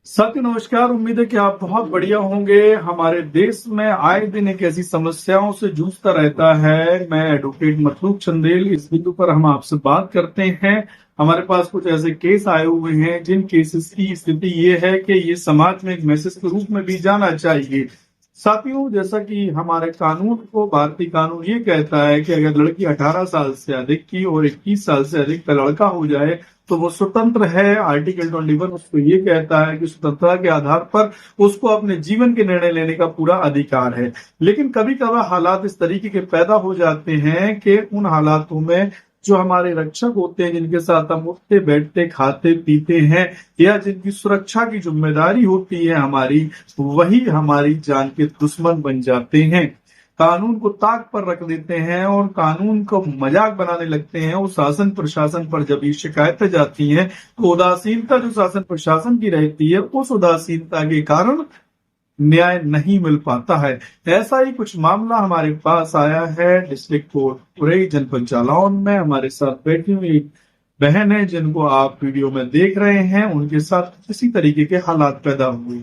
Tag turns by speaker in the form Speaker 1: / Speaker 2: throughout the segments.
Speaker 1: साथी नमस्कार। उम्मीद है कि आप बहुत बढ़िया होंगे। हमारे देश में आए दिन एक ऐसी समस्याओं से जूझता रहता है। मैं एडवोकेट मतलूब चंदेल, इस बिंदु पर हम आपसे बात करते हैं। हमारे पास कुछ ऐसे केस आए हुए हैं जिन केसेस की स्थिति ये है कि ये समाज में एक मैसेज के रूप में भी जाना चाहिए। साथियों, जैसा कि हमारे कानून को, भारतीय कानून ये कहता है कि अगर लड़की 18 साल से अधिक की और 21 साल से अधिक का लड़का हो जाए तो वो स्वतंत्र है। आर्टिकल 21 उसको ये कहता है कि स्वतंत्रता के आधार पर उसको अपने जीवन के निर्णय लेने का पूरा अधिकार है। लेकिन कभी कभार हालात इस तरीके के पैदा हो जाते हैं कि उन हालातों में जो हमारे रक्षक होते हैं, जिनके साथ हम उठते बैठते खाते पीते हैं या जिनकी सुरक्षा की जिम्मेदारी होती है हमारी, वही हमारी जान के दुश्मन बन जाते हैं। कानून को ताक पर रख देते हैं और कानून को मजाक बनाने लगते हैं। और शासन प्रशासन पर जब ये शिकायतें जाती हैं तो उदासीनता जो शासन प्रशासन की रहती है, उस उदासीनता के कारण न्याय नहीं मिल पाता है। ऐसा ही कुछ मामला हमारे पास आया है डिस्ट्रिक्ट कोर्ट उरई जनपद जालौन में। हमारे साथ बैठी हुई एक बहन है जिनको आप वीडियो में देख रहे हैं, उनके साथ इसी तरीके के हालात पैदा हुए।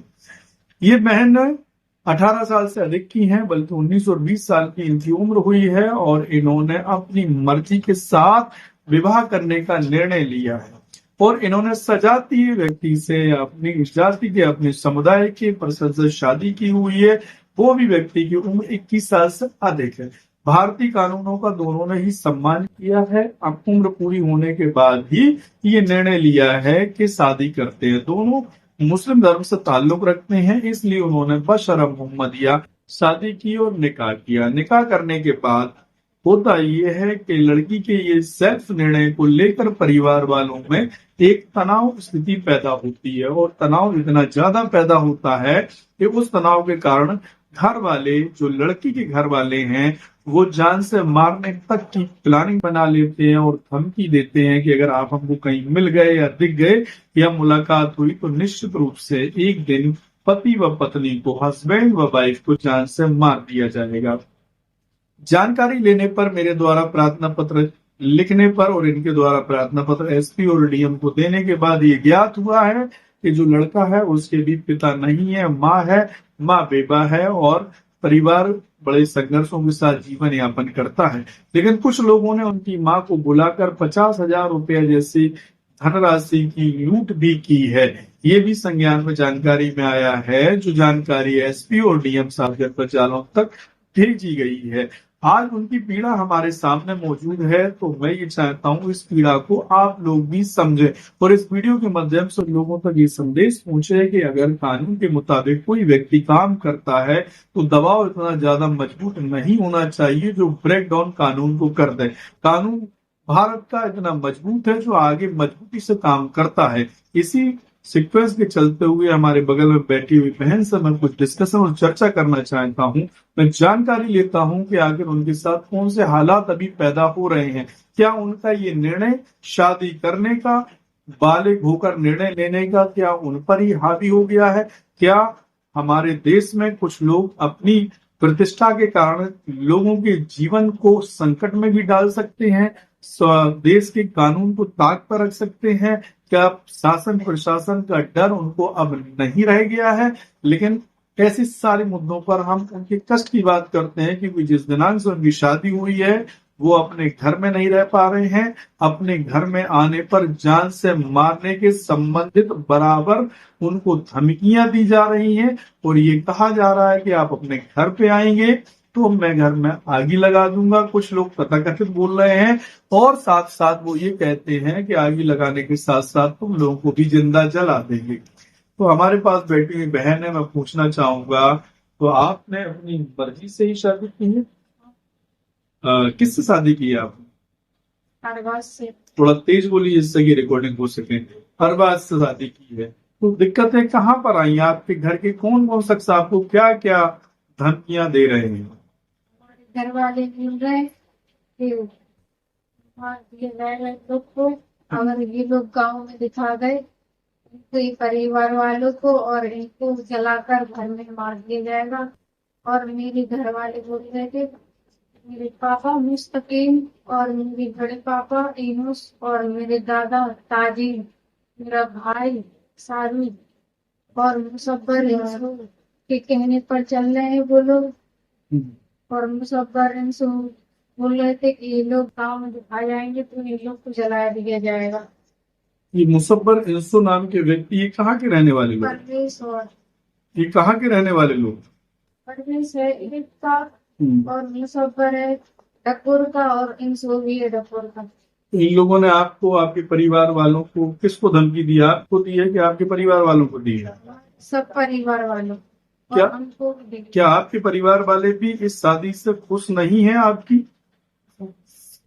Speaker 1: ये बहन 18 साल से अधिक की हैं, बल्कि 19 और 20 साल की इनकी उम्र हुई है और इन्होंने अपनी मर्जी के साथ विवाह करने का निर्णय लिया है। और इन्होंने सजातीय व्यक्ति से, अपनी जाति के, अपने समुदाय के पर्सन से शादी की हुई है। वो भी व्यक्ति की उम्र 21 साल से अधिक है। भारतीय कानूनों का दोनों ने ही सम्मान किया है। अब उम्र पूरी होने के बाद ही ये निर्णय लिया है कि शादी करते हैं। दोनों मुस्लिम धर्म से ताल्लुक रखते हैं, इसलिए उन्होंने बशरम मोहम्मदिया शादी की और निकाह किया। निकाह करने के बाद होता यह है कि लड़की के ये सेल्फ निर्णय को लेकर परिवार वालों में एक तनाव स्थिति पैदा होती है। और तनाव इतना ज्यादा पैदा होता है कि उस तनाव के कारण घर वाले, जो लड़की के घर वाले हैं, वो जान से मारने तक की प्लानिंग बना लेते हैं और धमकी देते हैं कि अगर आप हमको कहीं मिल गए या दिख गए या मुलाकात हुई तो निश्चित रूप से एक दिन पति व पत्नी को, हस्बैंड व वाइफ को जान से मार दिया जाएगा। जानकारी लेने पर, मेरे द्वारा प्रार्थना पत्र लिखने पर और इनके द्वारा प्रार्थना पत्र एसपी और डीएम को देने के बाद ये ज्ञात हुआ है कि जो लड़का है उसके भी पिता नहीं है, माँ है। माँ बेवा है और परिवार बड़े संघर्षों के साथ जीवन यापन करता है। लेकिन कुछ लोगों ने उनकी माँ को बुलाकर 50,000 रुपया जैसी धनराशि की लूट भी की है। ये भी संज्ञान में जानकारी में आया है, जो जानकारी एसपी और डीएम साहब जनपद जालौन तक भेजी गई है। आज उनकी पीड़ा हमारे सामने मौजूद है, तो मैं ये चाहता हूँ इस पीड़ा को आप लोग भी समझें और इस वीडियो के माध्यम से लोगों तक ये संदेश पहुंचे कि अगर कानून के मुताबिक कोई व्यक्ति काम करता है तो दबाव इतना ज्यादा मजबूत नहीं होना चाहिए जो ब्रेक डाउन कानून को कर दे। कानून भारत का इतना मजबूत है जो आगे मजबूती से काम करता है। इसी सीक्वेंस के चलते हुए हमारे बगल में बैठी हुई बहन से मैं कुछ डिस्कशन और चर्चा करना चाहता हूँ। मैं जानकारी लेता हूँ कि आखिर उनके साथ कौन से हालात अभी पैदा हो रहे हैं। क्या उनका ये निर्णय शादी करने का, बालिग होकर निर्णय लेने का, क्या उन पर ही हावी हो गया है? क्या हमारे देश में कुछ लोग अपनी प्रतिष्ठा के कारण लोगों के जीवन को संकट में भी डाल सकते हैं? देश के कानून को ताक पर रख सकते हैं? क्या शासन प्रशासन का डर उनको अब नहीं रह गया है? लेकिन ऐसे सारे मुद्दों पर हम उनके कष्ट की बात करते हैं, क्योंकि जिस दिनांक से उनकी शादी हुई है वो अपने घर में नहीं रह पा रहे हैं। अपने घर में आने पर जान से मारने के संबंधित बराबर उनको धमकियां दी जा रही हैं और ये कहा जा रहा है कि आप अपने घर पे आएंगे तो मैं घर में आग ही लगा दूंगा। कुछ लोग तथाकथित बोल रहे हैं और साथ साथ वो ये कहते हैं कि आग लगाने के साथ साथ तुम लोगों को भी जिंदा जला देंगे। तो हमारे पास बैठी हुई बहन है, मैं पूछना चाहूंगा, तो आपने अपनी मर्जी से ही शादी की है? किससे शादी की है आपने?
Speaker 2: अरबाज से।
Speaker 1: थोड़ा तेज बोलिए जिससे कि रिकॉर्डिंग हो सके। अरबाज से शादी की है, तो दिक्कतें कहाँ पर आई? आपके घर के कौन कौन शख्स आपको क्या क्या धमकियां दे रहे हैं?
Speaker 2: हमारे घर वाले बोल रहे हैं कि मार दिए जाएगा इन लोग को अगर ये लोग गांव में दिखा गए, तो ये परिवार वालों को और इनको जलाकर घर में मार दिया जाएगा। और मेरे घर वाले बोल रहे थे मेरे पापा मुस्तकीम और मेरे बड़े पापा इनोस और मेरे दादा ताजी, मेरा भाई सारू और मुसब्बर इंसू के कहने पर चल रहे हैं वो लोग। और मुसब्बर इंसू बोल रहे थे कि ये लोग गांव में दिखाए जाएंगे तो ये लोग को जला दिया जाएगा।
Speaker 1: ये मुसब्बर इंसो नाम के व्यक्ति ये कहाँ के रहने वाले लोग?
Speaker 2: परवेश और
Speaker 1: ये कहाँ के रहने वाले लोग?
Speaker 2: परवेश है ईद का
Speaker 1: हम्म।
Speaker 2: और मुसब्बर है डकोर का और इंसो भी है डकोर का।
Speaker 1: तो इन लोगों ने आपको, आपके परिवार वालों को, किसको धमकी दी? आपको दी है कि आपके परिवार वालों को दी है?
Speaker 2: सब परिवार वालों
Speaker 1: क्या
Speaker 2: और हमको भी दी।
Speaker 1: क्या आपके परिवार वाले भी इस शादी से खुश नहीं है आपकी?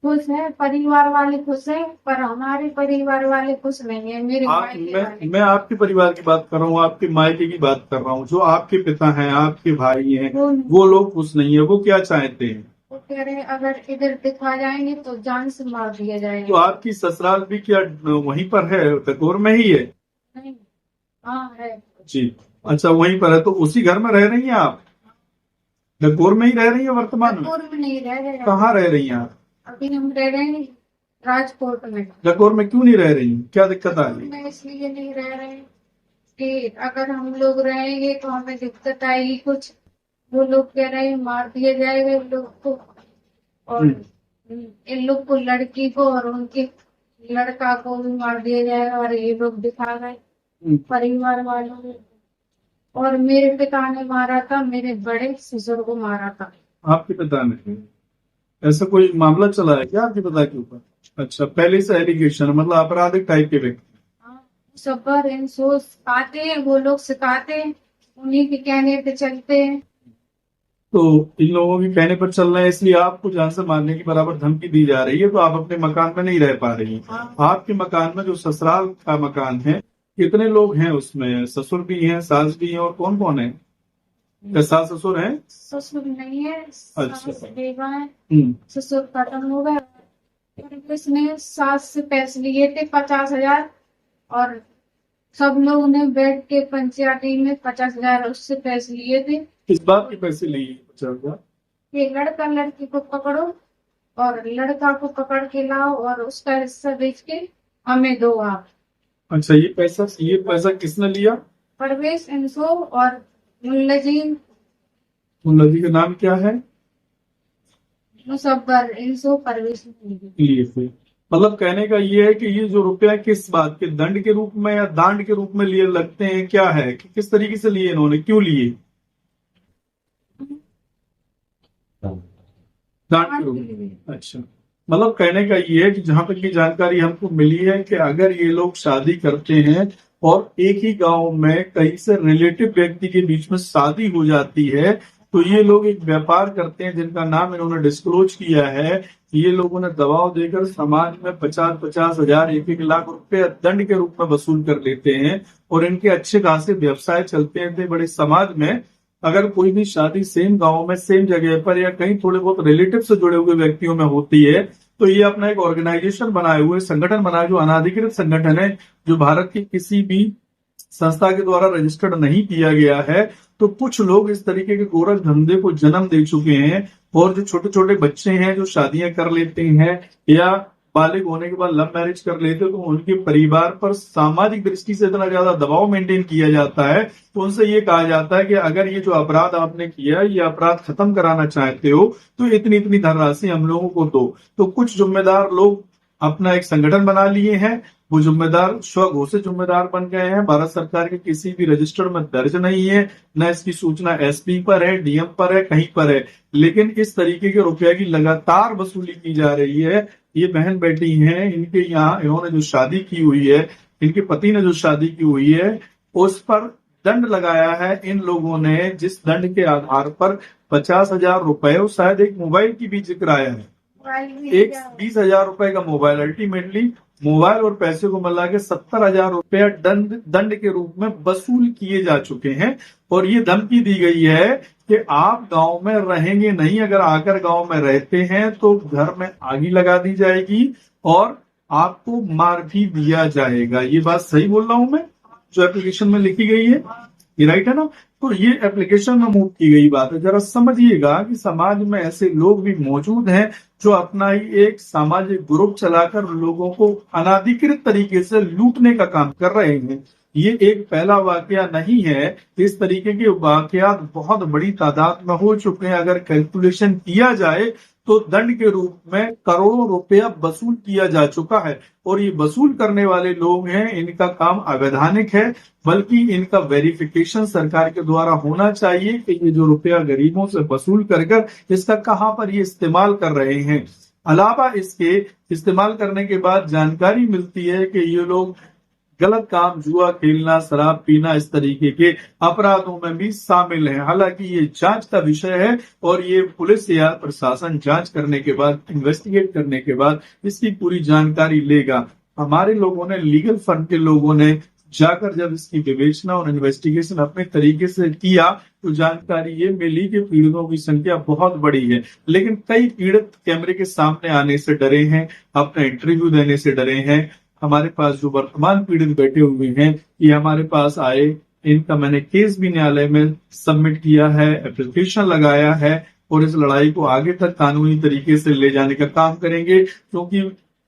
Speaker 2: खुश है, परिवार वाले खुश है, पर हमारे परिवार वाले खुश नहीं है। मेरे मायके वाले।
Speaker 1: मैं आपके परिवार की बात कर रहा हूँ, आपके मायके की बात कर रहा हूँ। जो आपके पिता हैं, आपके भाई हैं, वो लोग खुश नहीं है। वो क्या चाहते हैं?
Speaker 2: वो कह रहे हैं अगर इधर दिखा जाएंगे तो जान से मार दिया
Speaker 1: तो
Speaker 2: जाएगा।
Speaker 1: आपकी ससुराल भी क्या वहीं पर है, टकोर में ही है?
Speaker 2: नहीं, हाँ है।
Speaker 1: जी, अच्छा, वहीं पर है। तो उसी घर में रह रही हैं आप? टकोर में ही रह रही हैं वर्तमान में?
Speaker 2: डकोर में नहीं रह रहे हैं।
Speaker 1: कहाँ रह रही हैं आप?
Speaker 2: अभी हम रह रहे हैं राजकोट में।
Speaker 1: टकोर में क्यों नहीं रह रही हैं? क्या दिक्कत आ रही है?
Speaker 2: में इसलिए नहीं रह रहे हैं कि अगर हम लोग रहेंगे तो हमें दिक्कत आएगी कुछ। वो लोग कह रहे हैं मार दिया जाएगा इन लोग को और इन लोग को, लड़की को और उनके लड़का को भी मार दिया जाएगा। और ये लोग दिखा गए परिवार वालों ने। और मेरे पिता ने मारा था, मेरे बड़े ससुर को मारा था।
Speaker 1: आपके पिता ने? ऐसा कोई मामला चला है क्या आपके पिता के ऊपर? अच्छा, पहले से एलिगेशन, मतलब आपराधिक टाइप के व्यक्ति?
Speaker 2: सब पर इंसो आते हैं, वो लोग सिखाते हैं, उन्हीं के कहने पे चलते हैं।
Speaker 1: तो इन लोगों के कहने पर चल रहे हैं, इसलिए आपको जान से मारने की बराबर धमकी दी जा रही है। तो आप अपने मकान में नहीं रह पा रही हैं। आपके मकान में, जो ससुराल का मकान है, कितने लोग हैं उसमें? ससुर भी हैं, सास भी हैं, और कौन कौन है? क्या सास ससुर हैं?
Speaker 2: ससुर नहीं है,
Speaker 1: अच्छा।
Speaker 2: सास बेवा है। ससुर खत्म हो गए। उसने सास से पैसे लिए थे 50,000 और सब लोग ने बैठ के पंचायती में 50,000 उससे पैसे लिए थे।
Speaker 1: किस बात के पैसे लिए 50,000?
Speaker 2: ये लड़का लड़की को पकड़ो और लड़का को पकड़ के लाओ और उसका हिस्सा बेच के हमें दो आप।
Speaker 1: अच्छा, ये पैसा किसने लिया?
Speaker 2: परवेश इंसो और मुल्लाजीन।
Speaker 1: मुल्लाजी का नाम क्या है?
Speaker 2: मुसब्बर इंसो परवेश
Speaker 1: लिए थे। मतलब कहने का ये है कि ये जो रुपया किस बात के, दंड के रूप में या दांड के रूप में लिए लगते हैं? क्या है कि किस तरीके से लिए इन्होंने, क्यों लिए? दांड के रूप में। अच्छा, मतलब कहने का ये है कि जहां तक की जानकारी हमको मिली है कि अगर ये लोग शादी करते हैं और एक ही गांव में कई से रिलेटिव व्यक्ति के बीच में शादी हो जाती है, तो ये लोग एक व्यापार करते हैं जिनका नाम इन्होंने डिस्क्लोज किया है। ये लोगों ने दबाव देकर समाज में 50-50 हजार, 1-1 लाख रुपए दंड के रूप में वसूल कर लेते हैं और इनके अच्छे खासे व्यवसाय चलते हैं। बड़े समाज में अगर कोई भी शादी सेम गांव में, सेम जगह पर, या कहीं थोड़े बहुत रिलेटिव से जुड़े हुए व्यक्तियों में होती है, तो ये अपना एक ऑर्गेनाइजेशन बनाए हुए, संगठन बनाए, जो अनाधिकृत संगठन है, जो भारत की किसी भी संस्था के द्वारा रजिस्टर्ड नहीं किया गया है। तो कुछ लोग इस तरीके के गोरख धंधे को जन्म दे चुके हैं। और जो छोटे छोटे बच्चे हैं जो शादियां कर लेते हैं या बालिग होने के बाद लव मैरिज कर लेते हैं, तो उनके परिवार पर सामाजिक दृष्टि से इतना ज्यादा दबाव मेंटेन किया जाता है, तो उनसे ये कहा जाता है कि अगर ये जो अपराध आपने किया, ये अपराध खत्म कराना चाहते हो, तो इतनी इतनी धनराशि हम लोगों को दो। तो कुछ जिम्मेदार लोग अपना एक संगठन बना लिए हैं। वो जिम्मेदार स्वघोषित जिम्मेदार बन गए हैं। भारत सरकार के किसी भी रजिस्टर में दर्ज नहीं है, न इसकी सूचना एसपी पर है, डीएम पर है, कहीं पर है। लेकिन इस तरीके के रुपया की लगातार वसूली की जा रही है। ये बहन बेटी हैं, इनके यहाँ इन्होंने जो शादी की हुई है, इनके पति ने जो शादी की हुई है, उस पर दंड लगाया है इन लोगों ने, जिस दंड के आधार पर 50,000 रुपए, शायद एक मोबाइल की भी जिक्र आया है, एक 20,000 रुपए का मोबाइल, अल्टीमेटली मोबाइल और पैसे को मिला के 70,000 रुपया दंड के रूप में वसूल किए जा चुके हैं। और ये धमकी दी गई है कि आप गांव में रहेंगे नहीं, अगर आकर गांव में रहते हैं तो घर में आगी लगा दी जाएगी और आपको मार भी दिया जाएगा। ये बात सही बोल रहा हूं मैं, जो एप्लीकेशन में लिखी गई है? ये राइट है ना? तो ये एप्लीकेशन में मूव की गई बात है। जरा समझिएगा कि समाज में ऐसे लोग भी मौजूद हैं जो अपना ही एक सामाजिक ग्रुप चलाकर लोगों को अनाधिकृत तरीके से लूटने का काम कर रहे हैं। ये एक पहला वाकया नहीं है। इस तरीके के वाकयात बहुत बड़ी तादाद में हो चुके हैं। अगर कैलकुलेशन किया जाए तो दंड के रूप में करोड़ों रुपया वसूल किया जा चुका है। और ये वसूल करने वाले लोग हैं, इनका काम अवैधानिक है, बल्कि इनका वेरिफिकेशन सरकार के द्वारा होना चाहिए कि ये जो रुपया गरीबों से वसूल कर इसका कहां पर ये इस्तेमाल कर रहे हैं। अलावा इसके इस्तेमाल करने के बाद जानकारी मिलती है कि ये लोग गलत काम, जुआ खेलना, शराब पीना, इस तरीके के अपराधों में भी शामिल हैं। हालांकि ये जांच का विषय है और ये पुलिस या प्रशासन जांच करने के बाद, इन्वेस्टिगेट करने के बाद इसकी पूरी जानकारी लेगा। हमारे लोगों ने, लीगल फंड के लोगों ने जाकर जब इसकी विवेचना और इन्वेस्टिगेशन अपने तरीके से किया तो जानकारी ये मिली कि पीड़ितों की संख्या बहुत बड़ी है। लेकिन कई पीड़ित कैमरे के सामने आने से डरे हैं, अपना इंटरव्यू देने से डरे हैं। हमारे पास जो वर्तमान पीड़ित बैठे हुए हैं, ये हमारे पास आए, इनका मैंने केस भी न्यायालय में सबमिट किया है, एप्लीकेशन लगाया है और इस लड़ाई को आगे तक कानूनी तरीके से ले जाने का काम करेंगे। क्योंकि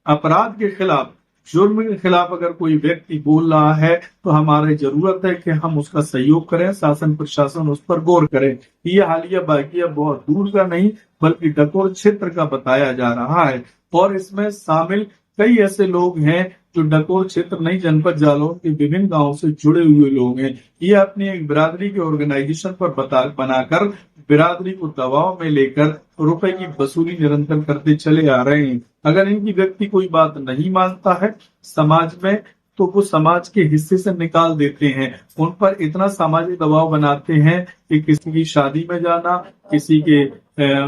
Speaker 1: अपराध के खिलाफ, जुर्म के खिलाफ अगर कोई व्यक्ति बोल रहा है तो हमारी जरूरत है कि हम उसका सहयोग करें, शासन प्रशासन उस पर गौर करे। ये हालिया वाकया बहुत दूर का नहीं बल्कि डकोर क्षेत्र का बताया जा रहा है और इसमें शामिल कई ऐसे लोग हैं जो डकोर क्षेत्र नहीं, जनपद जालौन के विभिन्न गांवों से जुड़े हुए लोग हैं। ये अपनी एक बिरादरी के ऑर्गेनाइजेशन पर बनाकर बिरादरी को दबाव में लेकर रुपए की वसूली निरंतर करते चले आ रहे हैं। अगर इनकी व्यक्ति कोई बात नहीं मानता है समाज में तो वो समाज के हिस्से से निकाल देते हैं। उन पर इतना सामाजिक दबाव बनाते हैं कि किसी की शादी में जाना, किसी के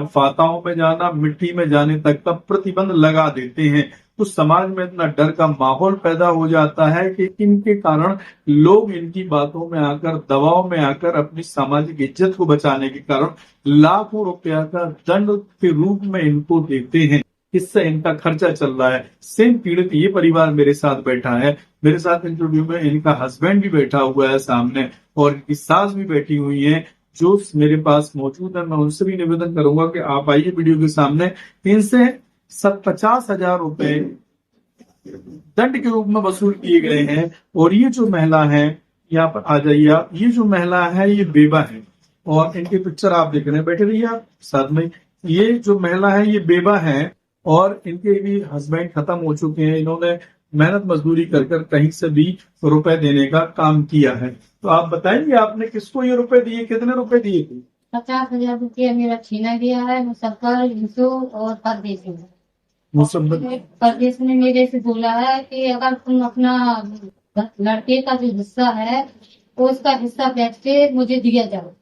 Speaker 1: फाताओं में जाना, मिट्टी में जाने तक का प्रतिबंध लगा देते हैं। तो समाज में इतना डर का माहौल पैदा हो जाता है कि इनके कारण लोग इनकी बातों में आकर, दबाव में आकर अपनी सामाजिक इज्जत को बचाने के कारण लाखों रुपया का दंड के रूप में इनको देते हैं। इससे इनका खर्चा चल रहा है। सेम पीड़ित ये परिवार मेरे साथ बैठा है, मेरे साथ इंटरव्यू में इनका हस्बैंड भी बैठा हुआ है सामने और इनकी सास भी बैठी हुई है जो मेरे पास मौजूद है। मैं उनसे भी निवेदन करूंगा कि आप आइए वीडियो के सामने, इनसे 50,000 रुपए दंड के रूप में वसूल किए गए हैं। और ये जो महिला है, यहाँ पर आ जाइए आप, ये जो महिला है ये बेवा है और इनकी पिक्चर आप देख रहे हैं, बैठे रहिए आप साथ में। ये जो महिला है ये बेवा है और इनके भी हस्बैंड खत्म हो चुके हैं। इन्होंने मेहनत मजदूरी कर कहीं से भी रुपए देने का काम किया है। तो आप बताएंगे आपने किसको ये रुपए दिए, कितने रुपए दिए थे?
Speaker 2: 50,000 रुपया मेरा छीना गया है मुसफ्फर, यूसुफ और परदेश में। परदेश ने मेरे से बोला है कि अगर तुम अपना लड़के का जो हिस्सा है तो उसका हिस्सा बेच के मुझे दिया जाओ,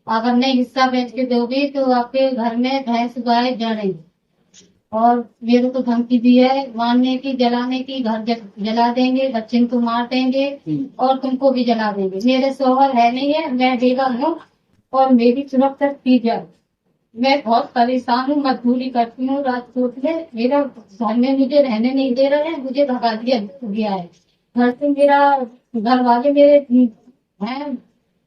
Speaker 2: अगर नहीं हिस्सा बेच के दोगे तो आपके घर में भैंस गाय जड़ेंगे। और मेरे को धमकी दी है मारने की, जलाने की, घर जला देंगे, बच्चे को मार देंगे और तुमको भी जला देंगे। मेरे शौहर है नहीं है, मैं बेवा हूँ और मेरी सुरक्षा की जाए। मैं बहुत परेशान हूँ, मजदूरी करती हूँ राजकोट में। मेरा घर में मुझे रहने नहीं दे रहे हैं, मुझे भगा दिया गया है घर से। मेरा घर वाले मेरे हैं,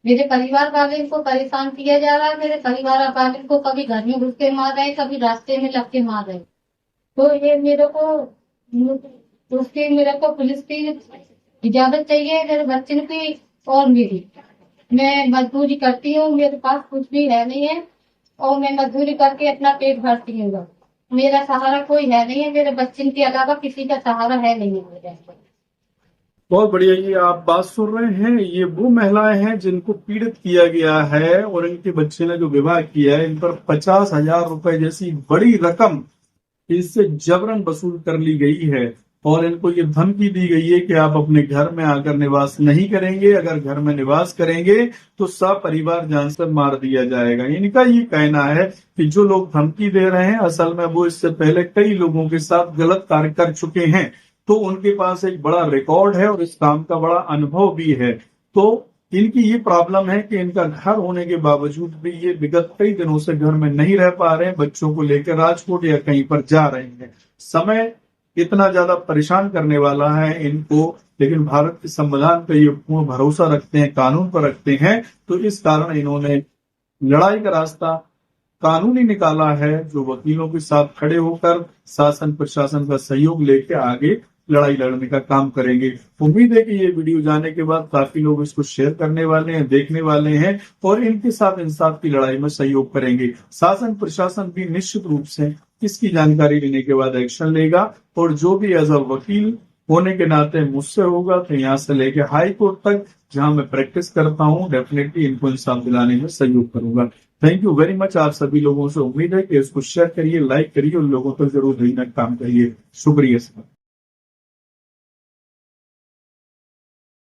Speaker 2: मेरे परिवार वाले को परेशान किया जा रहा है। मेरे परिवार वाले को कभी घर में घुस के मार रहे, कभी रास्ते में लग के मार रहे। तो ये मेरे को पुलिस की इजाजत चाहिए, मेरे बच्चे की और मेरी। मैं मजदूरी करती हूँ, मेरे पास कुछ भी है नहीं है और मैं मजदूरी करके अपना पेट भरती हूँ। मेरा सहारा कोई है नहीं है, मेरे बच्चे के अलावा किसी का सहारा है नहीं है।
Speaker 1: बहुत बढ़िया। ये आप बात सुन रहे हैं, ये वो महिलाएं हैं जिनको पीड़ित किया गया है और इनके बच्चे ने जो विवाह किया है, इन पर 50,000 रुपए जैसी बड़ी रकम इनसे जबरन वसूल कर ली गई है और इनको ये धमकी दी गई है कि आप अपने घर में आकर निवास नहीं करेंगे, अगर घर में निवास करेंगे तो सब परिवार जान से मार दिया जाएगा। इनका ये कहना है कि जो लोग धमकी दे रहे हैं असल में वो इससे पहले कई लोगों के साथ गलत कार्य कर चुके हैं, तो उनके पास एक बड़ा रिकॉर्ड है और इस काम का बड़ा अनुभव भी है। तो इनकी ये प्रॉब्लम है कि इनका घर होने के बावजूद भी ये विगत कई दिनों से घर में नहीं रह पा रहे हैं, बच्चों को लेकर राजकोट या कहीं पर जा रहे हैं। समय इतना ज्यादा परेशान करने वाला है इनको, लेकिन भारत के संविधान पर ये पूर्ण भरोसा रखते हैं, कानून पर रखते हैं, तो इस कारण इन्होंने लड़ाई का रास्ता कानूनी निकाला है, जो वकीलों के साथ खड़े होकर शासन प्रशासन का सहयोग लेकर आगे लड़ाई लड़ने का काम करेंगे। उम्मीद है कि ये वीडियो जाने के बाद काफी लोग इसको शेयर करने वाले हैं, देखने वाले हैं और इनके साथ इंसाफ की लड़ाई में सहयोग करेंगे। शासन प्रशासन भी निश्चित रूप से इसकी जानकारी लेने के बाद एक्शन लेगा और जो भी एज अ वकील होने के नाते मुझसे होगा तो यहाँ से लेके हाई कोर्ट तक जहां मैं प्रैक्टिस करता हूँ डेफिनेटली इनको इंसाफ दिलाने में सहयोग करूंगा। Thank you very much. आप सभी लोगों से उम्मीद है कि इसको शेयर करिए, लाइक करिए और लोगों तक जरूर भेजने का काम करिए। शुक्रिया सर।